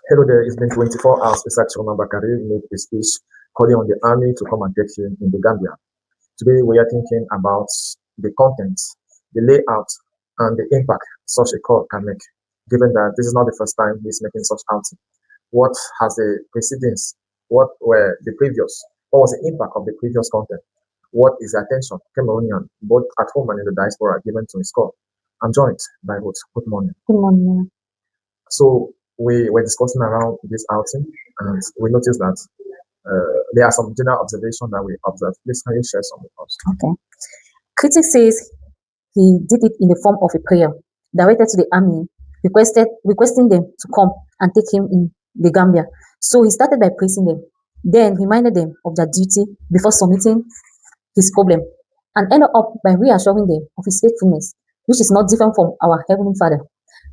Hello there, it's been 24 hours. Issa Tchiroma Bakary made a speech calling on the army to come and take him in the Gambia. Today we are thinking about the content, the layout, and the impact such a call can make, given that this is not the first time he's making such outing. What has the precedence? What was the impact of the previous content? What is the attention Cameroonian, both at home and in the diaspora, given to his call? I'm joined by Ruth. Good morning. Good morning. So we were discussing around this outing, and we noticed that there are some general observations that we observed. Please, can you share some with us? Okay. Critics says he did it in the form of a prayer directed to the army, requesting them to come and take him in the Gambia. So he started by praising them, then reminded them of their duty before submitting his problem, and ended up by reassuring them of his faithfulness, which is not different from our Heavenly Father.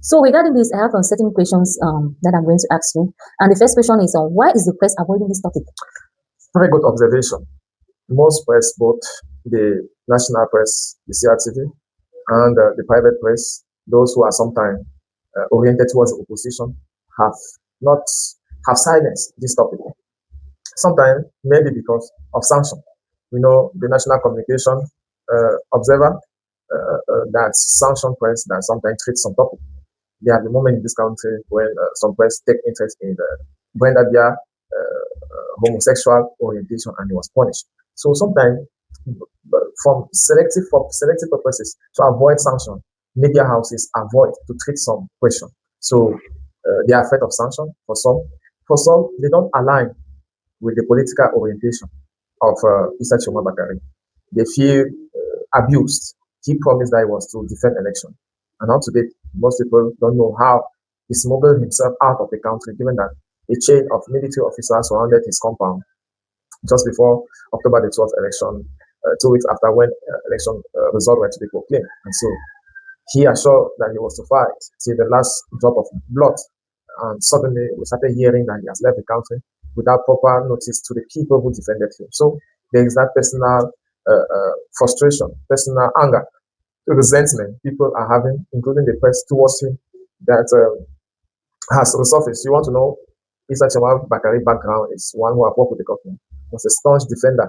So regarding this, I have certain questions that I'm going to ask you. And the first question is, why is the press avoiding this topic? Very good observation. Most press, both the national press, the CRTV, and the private press, those who are sometimes oriented towards the opposition, have silenced this topic. Sometimes maybe because of sanction. We know the National Communication Observer that sanction press that sometimes treats some topic. There are the moment in this country when some press take interest in Brenda Bia homosexual orientation, and he was punished. So sometimes, for selective purposes, to avoid sanction, media houses avoid to treat some question. So they are afraid of sanction for some. For some, they don't align with the political orientation of Issa Tchiroma Bakary. They feel abused. He promised that he was to defend election. And up to date, most people don't know how he smuggled himself out of the country, given that a chain of military officers surrounded his compound just before October the 12th election, 2 weeks after when election result were to be proclaimed. And so he assured that he was to fight till the last drop of blood. And suddenly we started hearing that he has left the country without proper notice to the people who defended him. So there is that personal frustration, personal anger, resentment people are having, including the press, towards him, that has resurfaced. You want to know, Issa Tchiroma Bakary background is one who have worked with the government, was a staunch defender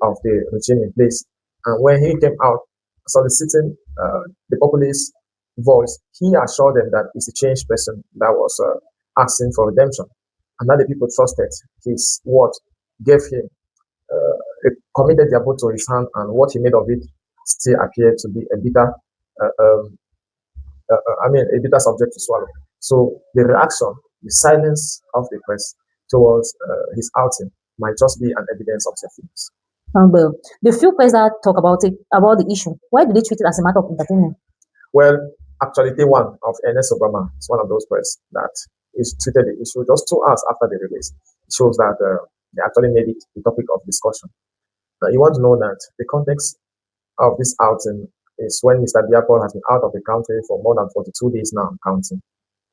of the regime in place. And when he came out soliciting the populist voice, he assured them that he's a changed person that was asking for redemption, and that the people trusted his word, gave him, committed their vote to his hand, and what he made of it still appeared to be a bitter, a bitter subject to swallow. So the reaction, the silence of the press towards his outing might just be an evidence of their feelings. Well, the few press that talk about the issue, why do they treat it as a matter of entertainment? Well, actually, day one of Ernest Obama is one of those press that is treated the issue just 2 hours after the release. It shows that they actually made it the topic of discussion. Now, you want to know that the context of this outing is when Mr. Biakol has been out of the country for more than 42 days now, I'm counting.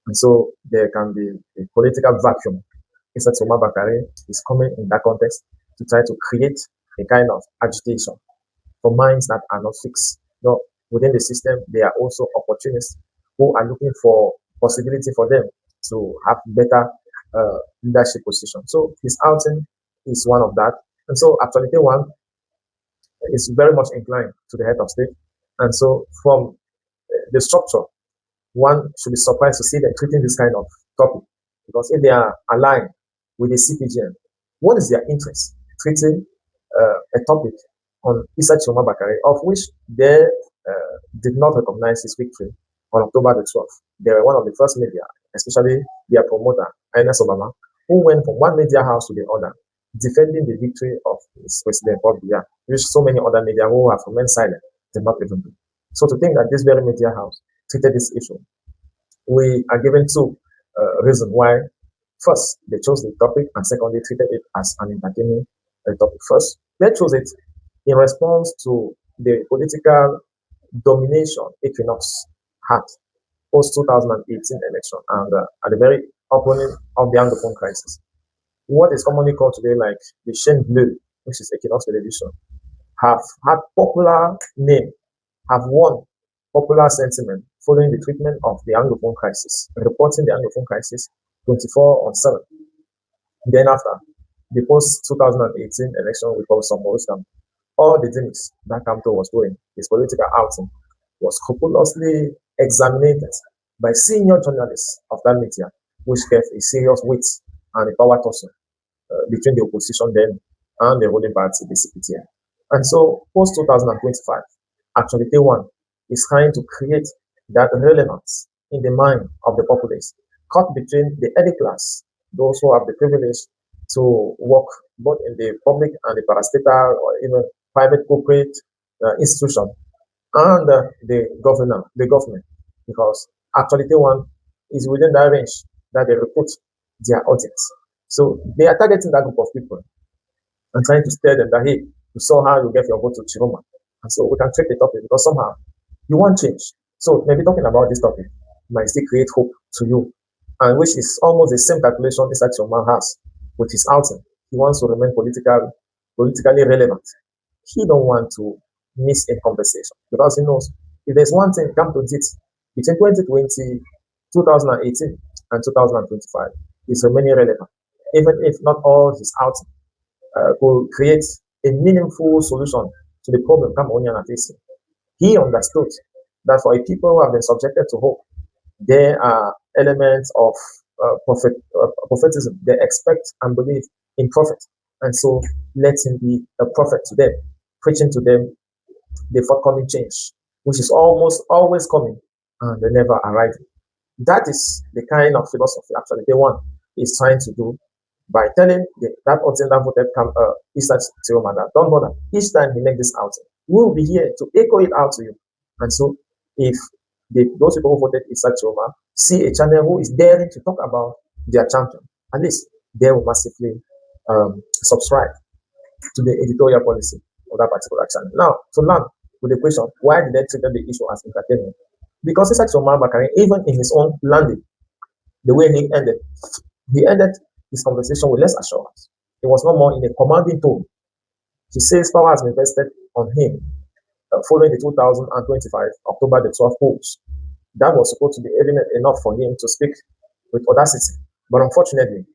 And so there can be a political vacuum. Issa Tchiroma Bakary is coming in that context to try to create a kind of agitation for minds that are not fixed. You know, within the system, there are also opportunists who are looking for possibility for them to have better leadership position. So his outing is one of that. And so Actuality One is very much inclined to the head of state. And so from the structure, one should be surprised to see them treating this kind of topic, because if they are aligned with the CPGM, what is their interest treating a topic on Issa Tchiroma Bakary, of which they did not recognize his victory on October the 12th. They were one of the first media, especially their promoter, Ernest Obama, who went from one media house to the other, defending the victory of his president, Paul Biya, which so many other media who have remained silent did not even do. So to think that this very media house treated this issue, we are given two reasons why. First, they chose the topic, and secondly, treated it as an entertaining topic. First, they chose it in response to the political domination Equinox had post 2018 election, and at the very opening of the Anglophone crisis. What is commonly called today like the chaîne bleue, which is Equinox Television, have had popular name, have won popular sentiment following the treatment of the Anglophone crisis, reporting the Anglophone crisis 24/7. Then after the post 2018 election with some wisdom, all the things that Kamto was doing, his political outing, was scrupulously examined by senior journalists of that media, which gave a serious weight and a power tussle between the opposition then and the ruling party, the CPTN. And so, post 2025, actually, day one is trying to create that relevance in the mind of the populace, cut between the elite class, those who have the privilege to work both in the public and the parastatal or even private corporate institution, and the government, because actually day one is within that range that they recruit their audience. So they are targeting that group of people and trying to tell them that, hey, you saw how you get your vote to Chiroma. And so we can take the topic because somehow you want change. So maybe talking about this topic might still create hope to you, and which is almost the same calculation Issa Tchiroma has with his outing. He wants to remain politically relevant. He don't want to miss a conversation because he knows if there's one thing come to it between 2020, 2018, and 2025, is remaining relevant, even if not all his outing could create a meaningful solution to the problem Cameroonian are facing. He understood that for a people who have been subjected to hope, there are elements of prophetism. They expect and believe in prophet. And so let him be a prophet to them, preaching to them the forthcoming change, which is almost always coming and they never arriving. That is the kind of philosophy actually they want is trying to do by telling that audience that voted Issa Tchiroma that don't bother. Each time he make this outing, we'll be here to echo it out to you. And so if those people who voted Issa Tchiroma see a channel who is daring to talk about their champion, at least they will massively subscribe to the editorial policy of that particular channel. Now, to land with the question, why did they treat the issue as entertainment? Because Issa Tchiroma Bakary, even in his own landing, the way he ended his conversation with less assurance. It was no more in a commanding tone. He says power has been vested on him following the 2025 October the 12th polls. That was supposed to be evident enough for him to speak with audacity. But unfortunately,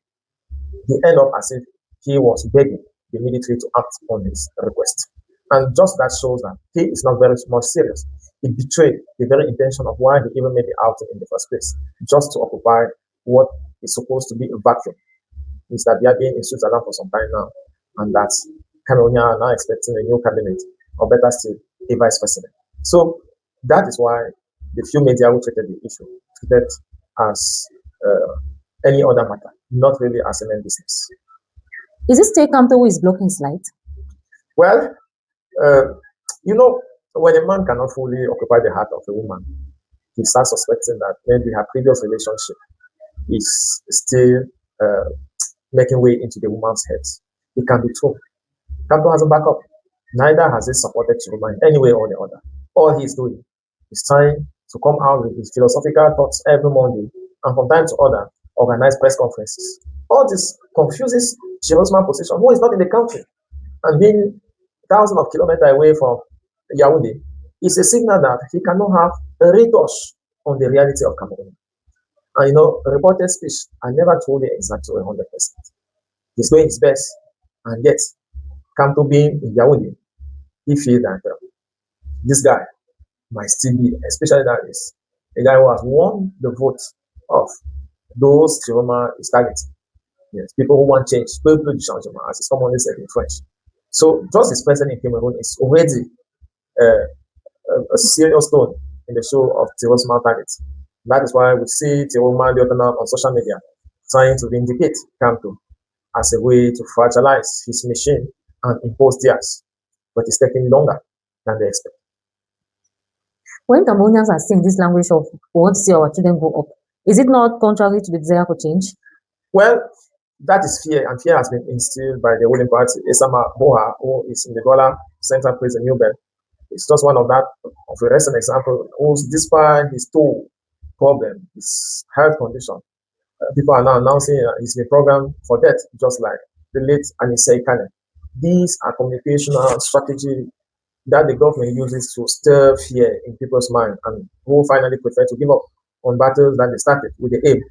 he ended up as if he was begging the military to act on his request. And just that shows that he is not very much serious. He betrayed the very intention of why he even made the outing in the first place, just to occupy what is supposed to be a vacuum. Is that they are being in Switzerland for some time now, and that Cameroonian are now expecting a new cabinet, or better still, a vice president. So that is why the few media who treated the issue treated as any other matter, not really as a main business. Is it still Kamto who is blocking his light? Well, when a man cannot fully occupy the heart of a woman, he starts suspecting that maybe her previous relationship is still making way into the woman's head. It can be true. Kamto hasn't back up. Neither has he supported Tchiroma in any way or the other. All he's doing is trying to come out with his philosophical thoughts every Monday and from time to other organize press conferences. All this confuses Tchiroma's position, who is not in the country and being thousands of kilometers away from Yaoundé. Is a signal that he cannot have a retouch on the reality of Cameroon. And reported speech are never truly exact to 100%. He's doing his best, and yet, come to being in Yaoundé, he feels that this guy might still be, especially that is a guy who has won the vote of those Tchiroma is targeting. Yes, people who want change, peuple du changement, as it's commonly said in French. So, just his presence in Cameroon is already a serious stone in the show of Tchiroma targets. That is why we see Tchiroma Lieutenant on social media trying to vindicate Kamto as a way to fragilize his machine and impose theirs. But it's taking longer than they expect. When Cameroonians are seeing this language of we want to see our children grow up, is it not contrary to the desire for change? Well, that is fear, and fear has been instilled by the ruling party. Issa Boha, who is in the Gola Central Prison, New Bel, it's just one of a recent example, who's despite his toe problem, his health condition, people are now announcing he's been programmed for death, just like the late Issa Tchiroma. These are communicational strategy that the government uses to stir fear in people's mind, and who finally prefer to give up on battles that they started with the aim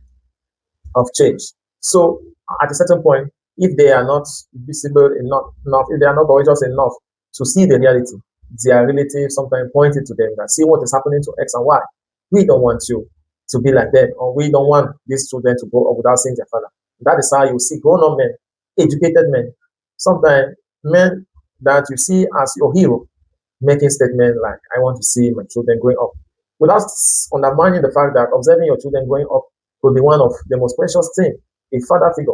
of change. So at a certain point, if they are not visible enough, if they are not courageous enough to see the reality, their relatives sometimes point it to them that see what is happening to X and Y. We don't want you to be like them, or we don't want these children to grow up without seeing their father. That is how you see grown-up men, educated men, sometimes men that you see as your hero, making statements like, I want to see my children growing up, without undermining the fact that observing your children growing up will be one of the most precious things a father figure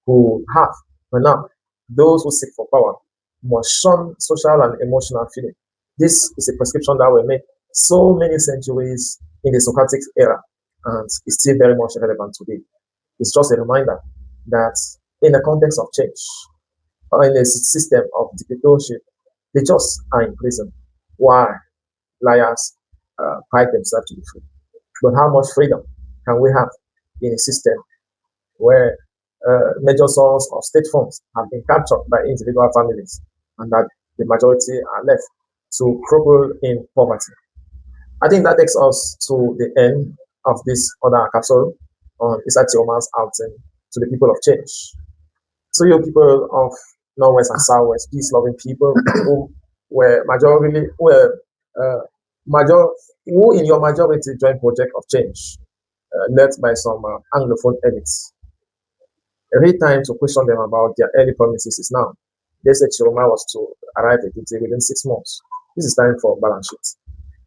who have. But now, those who seek for power must shun social and emotional feeling. This is a prescription that were made so many centuries in the Socratic era and is still very much relevant today. It's just a reminder that in the context of change, or in a system of dictatorship, the just are in prison. Why? Liars fight themselves to be free. But how much freedom can we have in a system where major sources of state funds have been captured by individual families and that the majority are left to crumble in poverty? I think that takes us to the end of this other capsule on Issa Tchiroma's outing to the people of change. So you people of Northwest and Southwest, peace-loving people who were majority who in your majority joined project of change, led by some Anglophone elites. A real time to question them about their early promises is now. They said Tchiroma was to arrive at Etoudi within 6 months. This is time for balance sheet.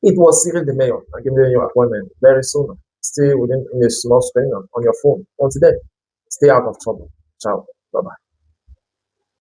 It was Cyril the mayor and giving you appointment very soon. Still within in a small screen on your phone. Until then, stay out of trouble. Ciao. Bye bye.